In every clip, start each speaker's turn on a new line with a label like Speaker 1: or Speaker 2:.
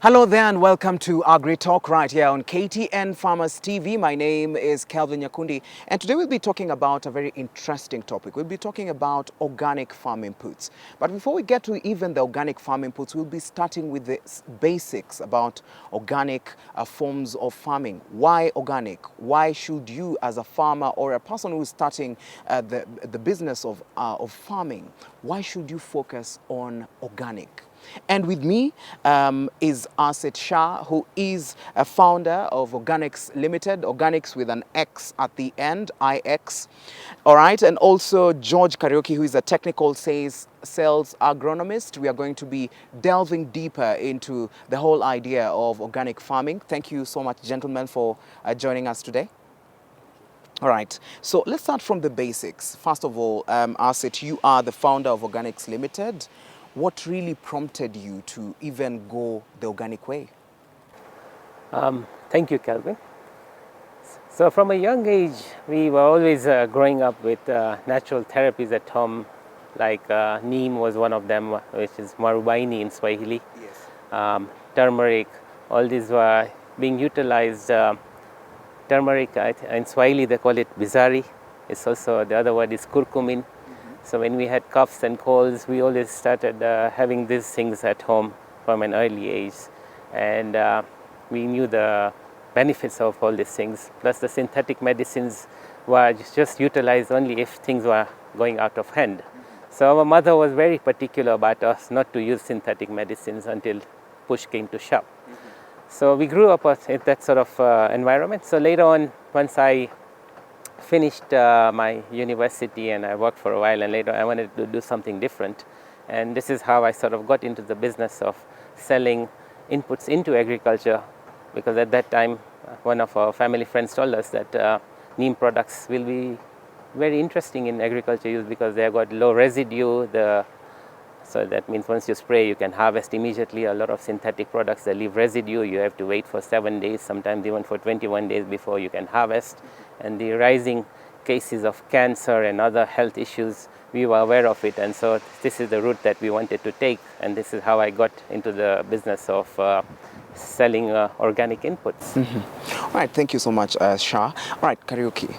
Speaker 1: Hello there and welcome to AgriTalk right here on KTN Farmers TV. My name is Kelvin Nyakundi and today we'll be talking about a very interesting topic. We'll be talking about organic farm inputs. But before we get to even the organic farm inputs, we'll be starting with the basics about organic forms of farming. Why organic? Why should you as a farmer or a person who is starting the business of farming, why should you focus on organic? And with me is Asit Shah, who is a founder of Organics Limited, Organics with an X at the end, IX. All right, and also George Karaoke, who is a technical sales agronomist. We are going to be delving deeper into the whole idea of organic farming. Thank you so much, gentlemen, for joining us today. All right, so let's start from the basics. First of all, Asit, you are the founder of Organics Limited. What really prompted you to even go the organic way?
Speaker 2: Thank you, Calvin. So from a young age, we were always growing up with natural therapies at home, like neem was one of them, which is marubaini in Swahili.
Speaker 1: Yes.
Speaker 2: Turmeric, all these were being utilized. Turmeric, in Swahili they call it bizari. It's also, the other word is curcumin. So when we had coughs and colds, we always started having these things at home from an early age. And we knew the benefits of all these things. Plus the synthetic medicines were just utilized only if things were going out of hand. So our mother was very particular about us not to use synthetic medicines until push came to shove. So we grew up in that sort of environment. So later on, once I finished my university and I worked for a while, and later I wanted to do something different, and this is how I sort of got into the business of selling inputs into agriculture, because at that time one of our family friends told us that neem products will be very interesting in agriculture use because they have got low residue. So that means once you spray, you can harvest immediately. A lot of synthetic products, they leave residue. You have to wait for 7 days, sometimes even for 21 days before you can harvest. And the rising cases of cancer and other health issues, we were aware of it. And so this is the route that we wanted to take. And this is how I got into the business of selling organic inputs.
Speaker 1: All right, thank you so much, Shah. All right, Karaoke,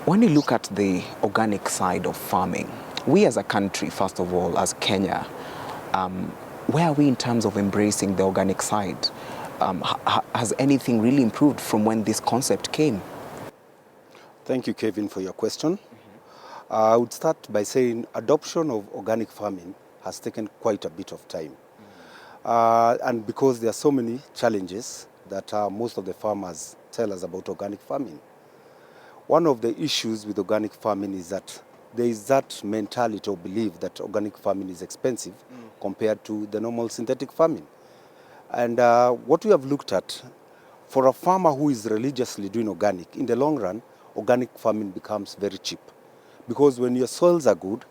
Speaker 1: when you look at the organic side of farming, we as a country, first of all, as Kenya, where are we in terms of embracing the organic side? Has anything really improved from when this concept came?
Speaker 3: Thank you, Kevin, for your question. I would start by saying adoption of organic farming has taken quite a bit of time. And because there are so many challenges that most of the farmers tell us about organic farming. One of the issues with organic farming is that there is that mentality or belief that organic farming is expensive compared to the normal synthetic farming. And what we have looked at, for a farmer who is religiously doing organic, in the long run, organic farming becomes very cheap. Because when your soils are good,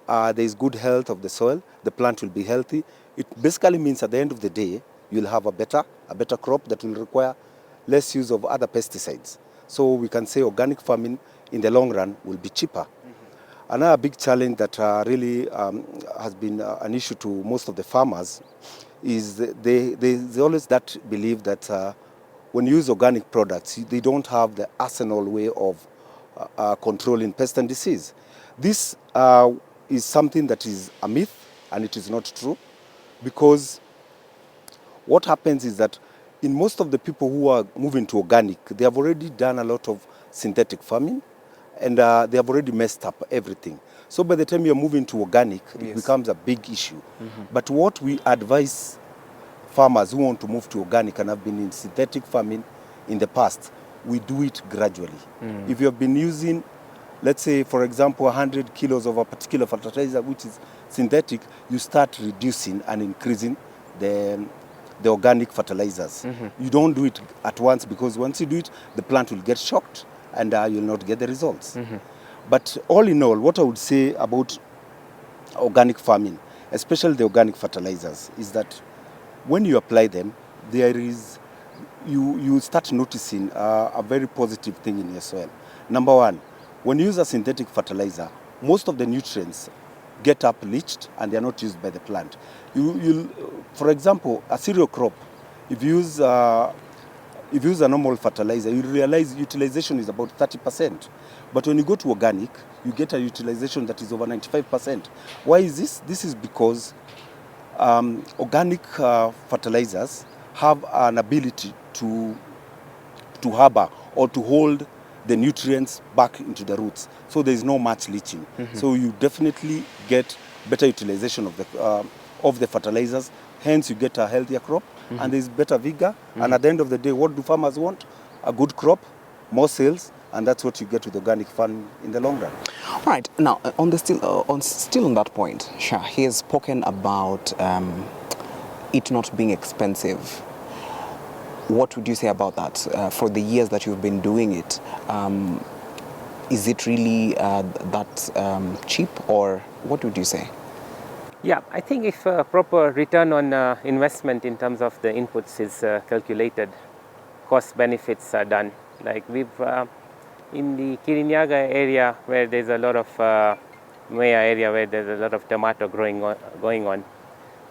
Speaker 3: there is good health of the soil, the plant will be healthy. It basically means at the end of the day, you'll have a better crop that will require less use of other pesticides. So we can say organic farming in the long run will be cheaper. Another big challenge that really has been an issue to most of the farmers is there's always that belief that when you use organic products, they don't have the arsenal way of controlling pest and disease. This is something that is a myth, and it is not true, because what happens is that in most of the people who are moving to organic, they have already done a lot of synthetic farming, and they have already messed up everything. So by the time you're moving to organic, yes, it becomes a big issue. But what we advise farmers who want to move to organic and have been in synthetic farming in the past, we do it gradually. If you have been using, let's say, for example, 100 kilos of a particular fertilizer, which is synthetic, you start reducing and increasing the organic fertilizers. You don't do it at once, because once you do it, the plant will get shocked and you'll not get the results. But all in all, what I would say about organic farming, especially the organic fertilizers, is that when you apply them, there is, you start noticing a very positive thing in your soil. Number one, when you use a synthetic fertilizer, most of the nutrients get up leached and they are not used by the plant. For example, a cereal crop If you use a normal fertilizer, you realize utilization is about 30%. But when you go to organic, you get a utilization that is over 95%. Why is this? This is because organic fertilizers have an ability to harbor or to hold the nutrients back into the roots. So there is no much leaching. So you definitely get better utilization of the fertilizers. Hence you get a healthier crop and there is better vigor. And at the end of the day, what do farmers want? A good crop, more sales, and that's what you get with organic farming in the long run.
Speaker 1: All right. Now, still on that point, Shah, he has spoken about it not being expensive. What would you say about that? For the years that you've been doing it, is it really that cheap, or what would you say?
Speaker 2: Yeah, I think if a proper return on investment in terms of the inputs is calculated, cost benefits are done. Like we've in the Kirinyaga area where there's a lot of Maya area where there's a lot of tomato going on.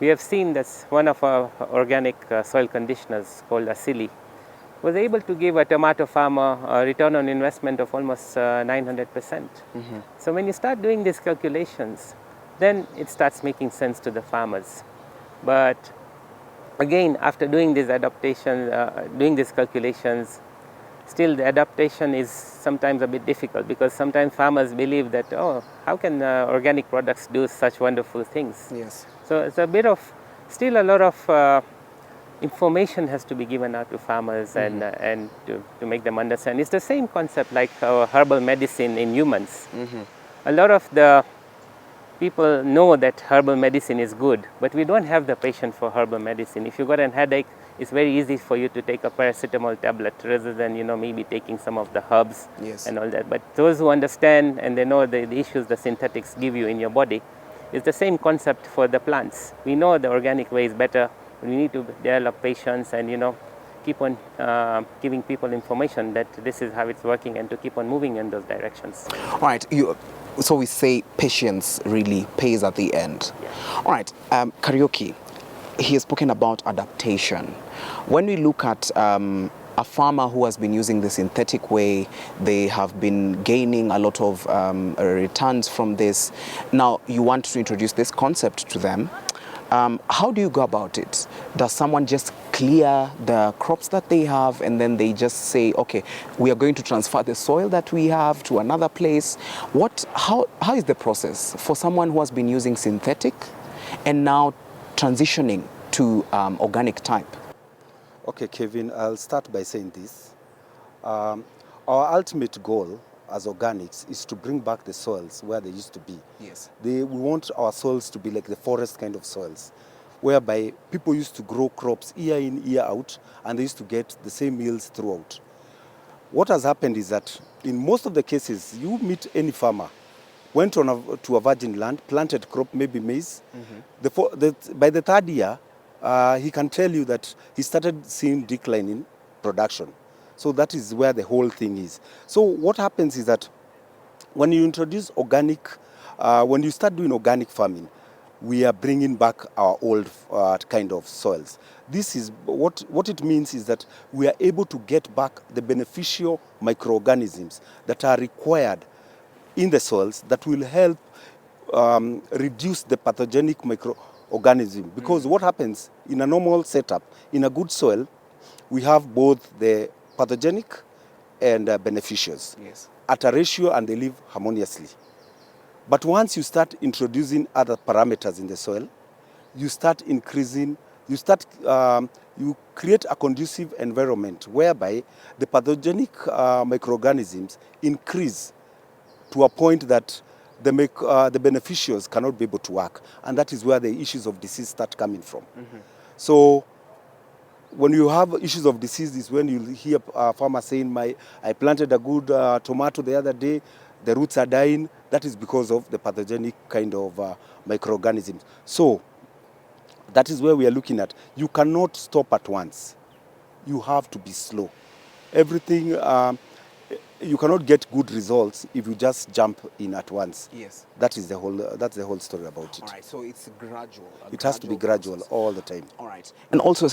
Speaker 2: We have seen that one of our organic soil conditioners called Asili was able to give a tomato farmer a return on investment of almost 900%. So when you start doing these calculations, then it starts making sense to the farmers. But again, after doing this adaptation, doing these calculations, still the adaptation is sometimes a bit difficult because sometimes farmers believe that, oh, how can organic products do such wonderful things?
Speaker 1: Yes.
Speaker 2: So it's a bit of, still a lot of information has to be given out to farmers and to make them understand. It's the same concept like herbal medicine in humans. A lot of the people know that herbal medicine is good, but we don't have the patience for herbal medicine. If you got a headache, it's very easy for you to take a paracetamol tablet rather than, maybe taking some of the herbs and all that. But those who understand and they know the issues the synthetics give you in your body, it's the same concept for the plants. We know the organic way is better. We need to develop patience and, keep on giving people information that this is how it's working and to keep on moving in those directions.
Speaker 1: All right. So we say patience really pays at the end.
Speaker 2: Yeah.
Speaker 1: All right. Karaoke, he has spoken about adaptation. When we look at a farmer who has been using the synthetic way, they have been gaining a lot of returns from this. Now you want to introduce this concept to them. How do you go about it? Does someone just clear the crops that they have and then they just say, okay, we are going to transfer the soil that we have to another place? How is the process for someone who has been using synthetic and now transitioning to organic type?
Speaker 3: Okay, Kevin, I'll start by saying this. Our ultimate goal as organics is to bring back the soils where they used to be.
Speaker 1: Yes.
Speaker 3: We want our soils to be like the forest kind of soils, whereby people used to grow crops year in, year out, and they used to get the same yields throughout. What has happened is that in most of the cases, you meet any farmer, went to a virgin land, planted crop, maybe maize. By the third year, he can tell you that he started seeing decline in production. So that is where the whole thing is. So what happens is that when you introduce organic, when you start doing organic farming, we are bringing back our old kind of soils. This is what it means is that we are able to get back the beneficial microorganisms that are required in the soils that will help reduce the pathogenic microorganism. Because what happens in a normal setup, in a good soil, we have both the pathogenic and beneficials at a ratio, and they live harmoniously. But once you start introducing other parameters in the soil, you start increasing, you create a conducive environment whereby the pathogenic microorganisms increase to a point that the beneficials cannot be able to work. And that is where the issues of disease start coming from. So when you have issues of disease is when you hear farmers saying, I planted a good tomato the other day, the roots are dying. That is because of the pathogenic kind of microorganisms. So that is where we are looking at. You cannot stop at once. You have to be slow. Everything, you cannot get good results if you just jump in at once.
Speaker 1: Yes.
Speaker 3: That's the whole story about it.
Speaker 1: All right, so it's gradual.
Speaker 3: It has to be gradual all the time.
Speaker 1: All right. And also,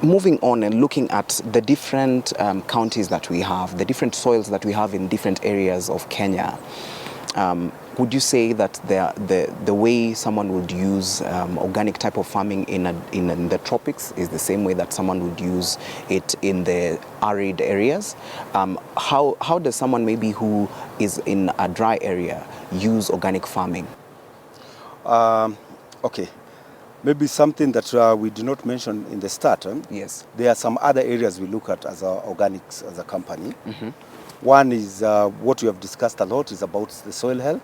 Speaker 1: moving on and looking at the different counties that we have, the different soils that we have in different areas of Kenya, would you say that the way someone would use organic type of farming in the tropics is the same way that someone would use it in the arid areas? How does someone maybe who is in a dry area use organic farming?
Speaker 3: Okay. Maybe something that we did not mention in the start.
Speaker 1: Yes.
Speaker 3: There are some other areas we look at as organics as a company. One is what we have discussed a lot is about the soil health.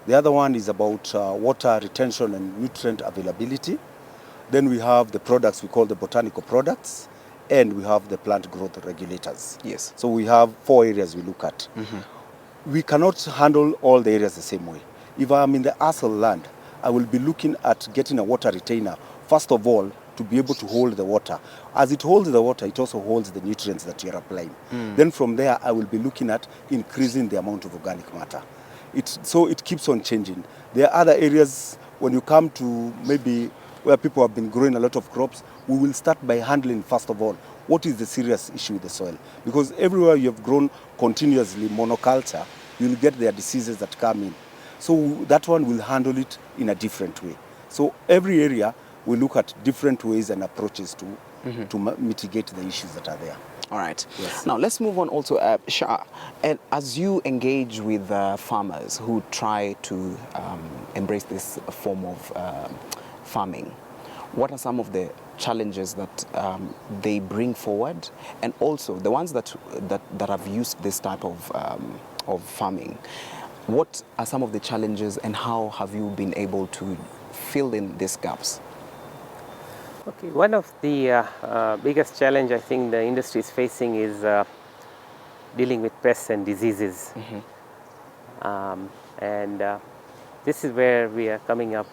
Speaker 3: The other one is about water retention and nutrient availability. Then we have the products we call the botanical products, and we have the plant growth regulators.
Speaker 1: Yes.
Speaker 3: So we have 4 areas we look at. We cannot handle all the areas the same way. If I'm in the arsal land, I will be looking at getting a water retainer, first of all, to be able to hold the water. As it holds the water, it also holds the nutrients that you're applying. Then from there, I will be looking at increasing the amount of organic matter. So it keeps on changing. There are other areas, when you come to maybe where people have been growing a lot of crops, we will start by handling, first of all, what is the serious issue with the soil. Because everywhere you have grown continuously monoculture, you'll get their diseases that come in. So that one will handle it in a different way. So every area we look at different ways and approaches to mitigate the issues that are there.
Speaker 1: All right.
Speaker 3: Yes.
Speaker 1: Now let's move on also, Shah, and as you engage with farmers who try to embrace this form of farming, what are some of the challenges that they bring forward, and also the ones that have used this type of farming? What are some of the challenges, and how have you been able to fill in these gaps?
Speaker 2: Okay, one of the biggest challenge I think the industry is facing is dealing with pests and diseases. This is where we are coming up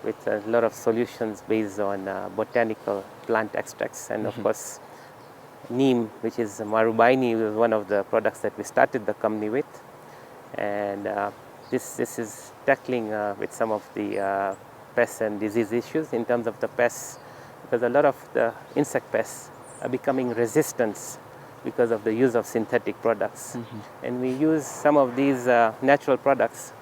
Speaker 2: with a lot of solutions based on botanical plant extracts, and of course neem, which is marubaini, was one of the products that we started the company with. And this is tackling with some of the pests and disease issues. In terms of the pests, because a lot of the insect pests are becoming resistant because of the use of synthetic products. And we use some of these natural products.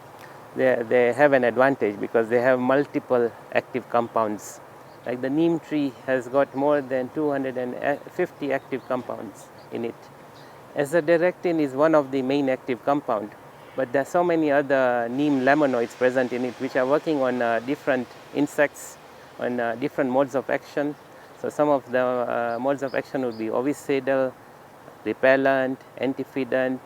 Speaker 2: They have an advantage because they have multiple active compounds. Like the neem tree has got more than 250 active compounds in it. Azadirachtin is one of the main active compound, but there are so many other neem lemanoids present in it which are working on different insects, on different modes of action. So some of the modes of action would be ovicidal, repellent, antifeedant.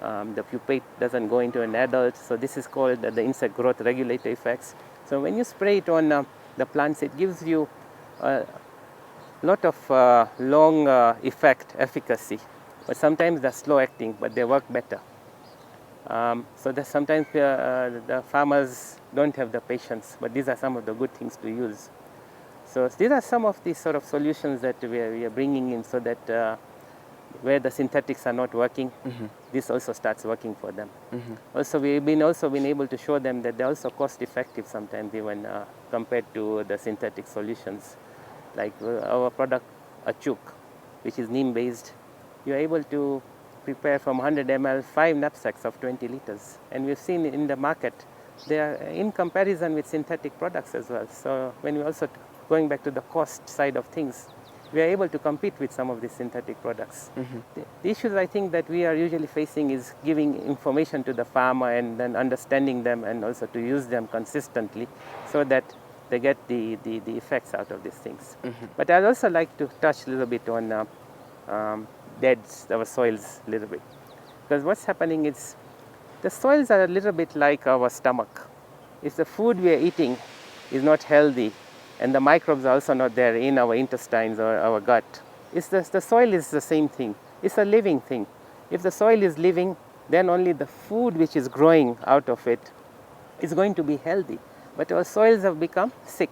Speaker 2: The pupate doesn't go into an adult, so this is called the insect growth regulator effects. So when you spray it on the plants, it gives you a lot of long efficacy, but sometimes they're slow acting, but they work better. So that sometimes the farmers don't have the patience, but these are some of the good things to use. So these are some of the sort of solutions that we are bringing in, so that where the synthetics are not working, this also starts working for them. Also, we've been able to show them that they're also cost effective sometimes, even compared to the synthetic solutions. Like our product Achuk, which is neem based, you're able to prepare from 100 ml 5 knapsacks of 20 liters. And we've seen in the market, they are in comparison with synthetic products as well. So when we're also going back to the cost side of things, we are able to compete with some of these synthetic products. The issues I think that we are usually facing is giving information to the farmer and then understanding them, and also to use them consistently so that they get the effects out of these things. But I'd also like to touch a little bit on our soils a little bit. Because what's happening is the soils are a little bit like our stomach. If the food we are eating is not healthy, and the microbes are also not there in our intestines or our gut, the soil is the same thing. It's a living thing. If the soil is living, then only the food which is growing out of it is going to be healthy. But our soils have become sick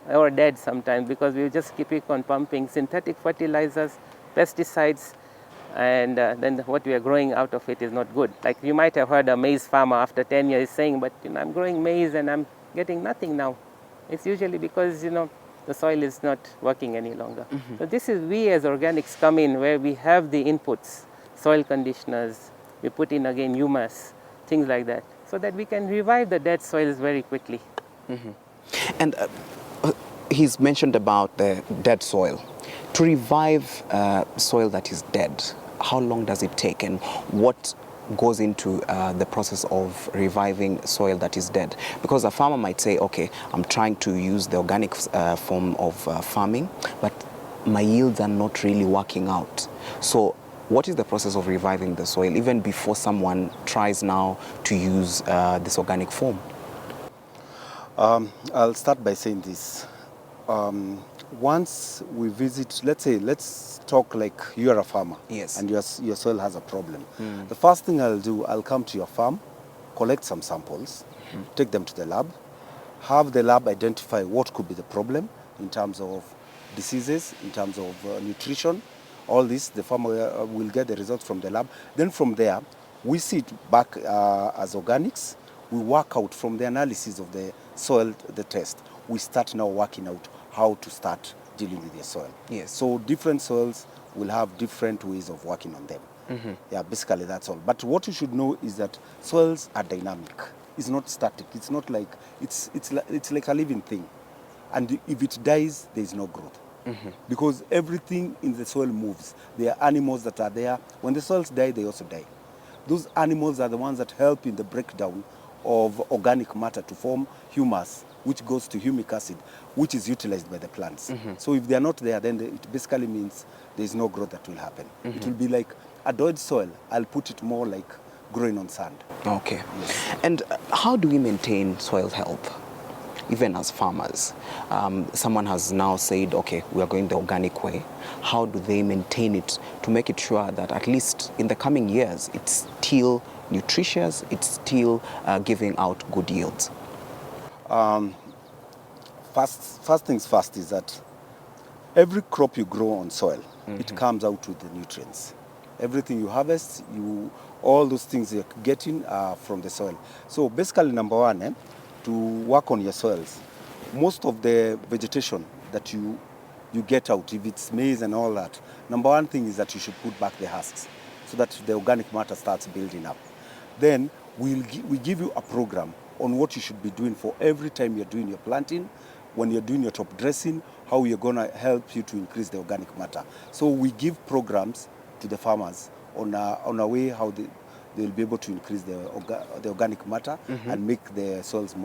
Speaker 2: or dead sometimes, because we just keep on pumping synthetic fertilizers, pesticides, and then what we are growing out of it is not good. Like you might have heard a maize farmer after 10 years saying, but I'm growing maize and I'm getting nothing now. It's usually because the soil is not working any longer. So this is, we as organics come in where we have the inputs, soil conditioners, we put in again humus, things like that, so that we can revive the dead soils very quickly.
Speaker 1: And he's mentioned about the dead soil. To revive soil that is dead, how long does it take, and what goes into the process of reviving soil that is dead? Because a farmer might say, okay, I'm trying to use the organic form of farming, but my yields are not really working out. So what is the process of reviving the soil even before someone tries now to use this organic form?
Speaker 3: I'll start by saying this. Once we visit, let's talk like you are a farmer.
Speaker 1: Yes.
Speaker 3: And your soil has a problem. The first thing I'll do, I'll come to your farm, collect some samples, take them to the lab, have the lab identify what could be the problem in terms of diseases, in terms of nutrition. All this, the farmer will get the results from the lab. Then from there, we see it back as organics. We work out from the analysis of the soil, the test. We start now working out how to start dealing with the soil.
Speaker 1: Yes.
Speaker 3: So different soils will have different ways of working on them. Yeah, basically that's all. But what you should know is that soils are dynamic. It's not static. It's not like, it's like a living thing. And if it dies, there is no growth. Because everything in the soil moves. There are animals that are there. When the soils die, they also die. Those animals are the ones that help in the breakdown of organic matter to form humus, which goes to humic acid, which is utilized by the plants. So if they are not there, then it basically means there is no growth that will happen. It will be like a dead soil. I'll put it more like growing on sand.
Speaker 1: Okay.
Speaker 3: Yes.
Speaker 1: And how do we maintain soil health, even as farmers? Someone has now said, okay, we are going the organic way. How do they maintain it to make it sure that at least in the coming years, it's still nutritious, it's still giving out good yields?
Speaker 3: First things first is that every crop you grow on soil, it comes out with the nutrients. Everything you harvest, all those things you're getting are from the soil. So basically, number one, to work on your soils, most of the vegetation that you get out, if it's maize and all that, number one thing is that you should put back the husks so that the organic matter starts building up. Then we give you a program on what you should be doing for every time you're doing your planting, when you're doing your top dressing, how you're going to help you to increase the organic matter. So we give programs to the farmers on a way how they'll be able to increase the organic matter and make the soils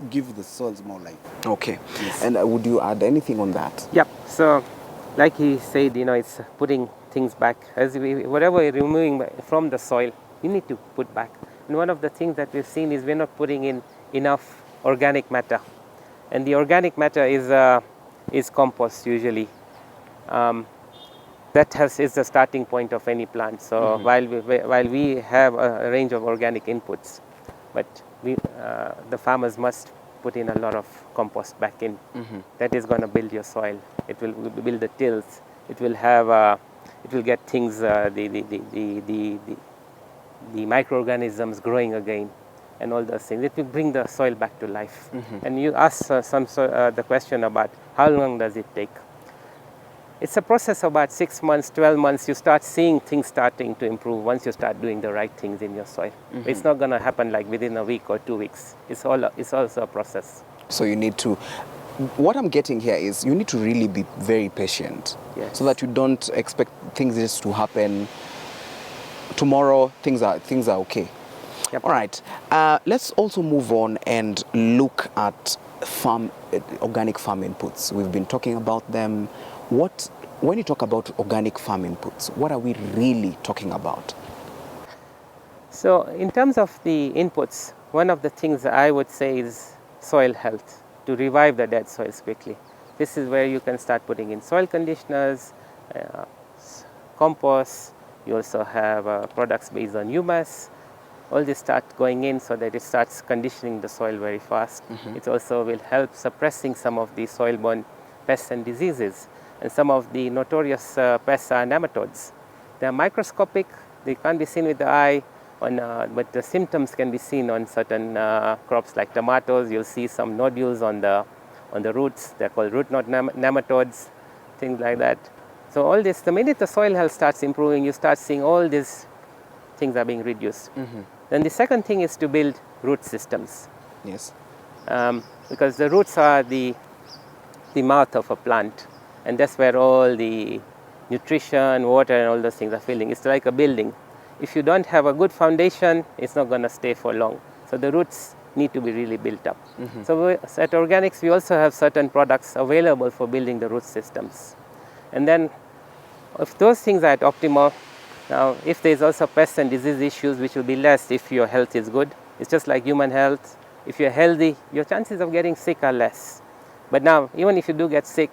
Speaker 3: give the soils more life.
Speaker 1: Okay.
Speaker 3: Yes.
Speaker 1: And would you add anything on that?
Speaker 2: Yep. So, like he said, it's putting things back. Whatever we're removing from the soil, you need to put back. And one of the things that we've seen is we're not putting in enough organic matter. And the organic matter is compost usually. That is the starting point of any plant. So while we have a range of organic inputs, but the farmers must put in a lot of compost back in. That is going to build your soil. It will build the tilth. It will have it will get things the microorganisms growing again, and all those things. It will bring the soil back to life. And you asked the question about how long does it take. It's a process of about 6 months, 12 months. You start seeing things starting to improve once you start doing the right things in your soil. It's not going to happen like within a week or 2 weeks. It's also a process.
Speaker 1: So you need to, what I'm getting here is you need to really be very patient.
Speaker 2: Yes.
Speaker 1: So that you don't expect things just to happen tomorrow. Things are okay.
Speaker 2: Yep.
Speaker 1: All right. Let's also move on and look at organic farm inputs. We've been talking about them. When you talk about organic farm inputs, what are we really talking about?
Speaker 2: So in terms of the inputs, one of the things I would say is soil health, to revive the dead soils quickly. This is where you can start putting in soil conditioners, compost. You also have products based on humus. All this start going in so that it starts conditioning the soil very fast. It also will help suppressing some of the soil-borne pests and diseases. And some of the notorious pests are nematodes. They are microscopic. They can't be seen with the eye, but the symptoms can be seen on certain crops like tomatoes. You'll see some nodules on on the roots. They're called root knot nematodes, things like that. So all this, the minute the soil health starts improving, you start seeing all these things are being reduced. Then the second thing is to build root systems.
Speaker 1: Yes.
Speaker 2: Because the roots are the mouth of a plant, and that's where all the nutrition, water, and all those things are filling. It's like a building. If you don't have a good foundation, it's not going to stay for long. So the roots need to be really built up. So at Organics, we also have certain products available for building the root systems. And then if those things are at optimal, now if there's also pests and disease issues, which will be less if your health is good. It's just like human health. If you're healthy, your chances of getting sick are less. But now, even if you do get sick,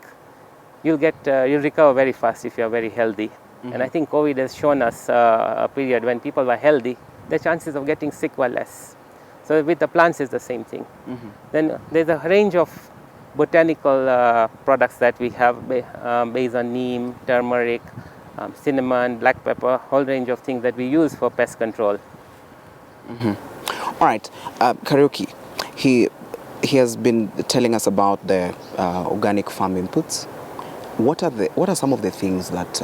Speaker 2: you'll recover very fast if you're very healthy. And I think COVID has shown us a period when people were healthy, the chances of getting sick were less. So with the plants, it's the same thing. Then there's a range of botanical products that we have based on neem, turmeric, cinnamon, black pepper, a whole range of things that we use for pest control.
Speaker 1: All right, Karaoke, he has been telling us about the organic farm inputs. What are some of the things that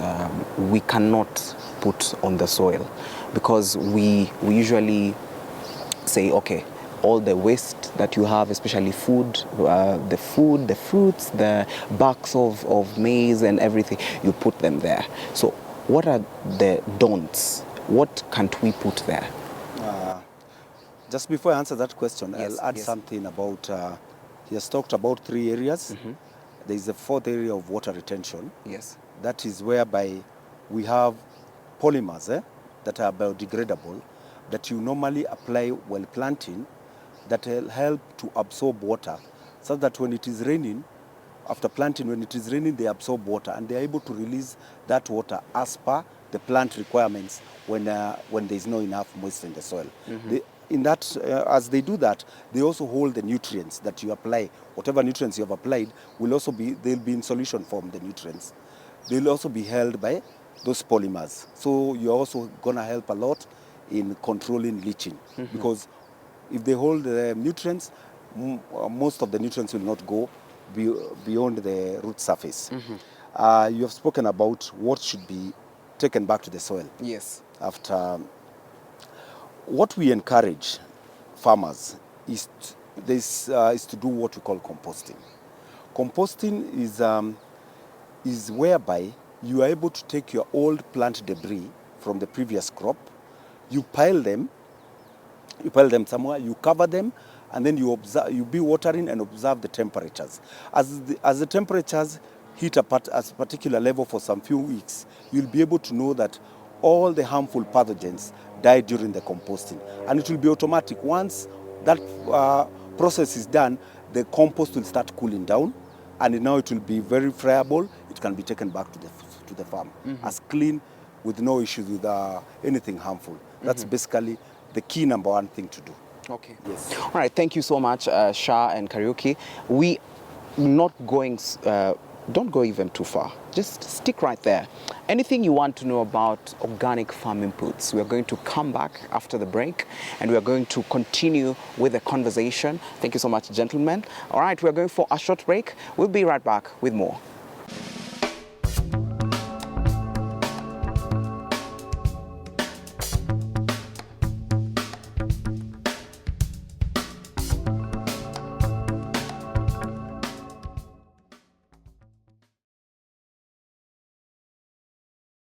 Speaker 1: we cannot put on the soil? Because we usually say, okay, all the waste that you have, especially food, the fruits, the barks of maize and everything, you put them there. So what are the don'ts? What can't we put there?
Speaker 3: Just before I answer that question,
Speaker 1: Yes,
Speaker 3: I'll add something about, he has talked about 3 areas. There is a 4th area of water retention.
Speaker 1: Yes.
Speaker 3: That is whereby we have polymers that are biodegradable that you normally apply while planting that will help to absorb water, so that when it is raining, after planting, when it is raining, they absorb water and they are able to release that water as per the plant requirements when there is not enough moisture in the soil. As they do that, they also hold the nutrients that you apply. Whatever nutrients you have applied they'll be in solution form, the nutrients. They'll also be held by those polymers. So you're also going to help a lot in controlling leaching, because if they hold the nutrients, most of the nutrients will not go beyond the root surface. You have spoken about what should be taken back to the soil.
Speaker 1: Yes.
Speaker 3: After what we encourage farmers is to do what we call composting. Composting is whereby you are able to take your old plant debris from the previous crop, you pile them somewhere, you cover them, and then you be watering and observe the temperatures. As the temperatures hit a particular level for some few weeks, you'll be able to know that all the harmful pathogens die during the composting. And it will be automatic. Once that process is done, the compost will start cooling down, and now it will be very friable. It can be taken back to the farm as clean, with no issues with anything harmful. That's basically the key number 1 thing to do.
Speaker 1: Okay.
Speaker 3: Yes.
Speaker 1: All right. Thank you so much, Shah and Karaoke. We not going. Don't go even too far. Just stick right there. Anything you want to know about organic farm inputs, we are going to come back after the break and we are going to continue with the conversation. Thank you so much, gentlemen. All right, we are going for a short break. We'll be right back with more.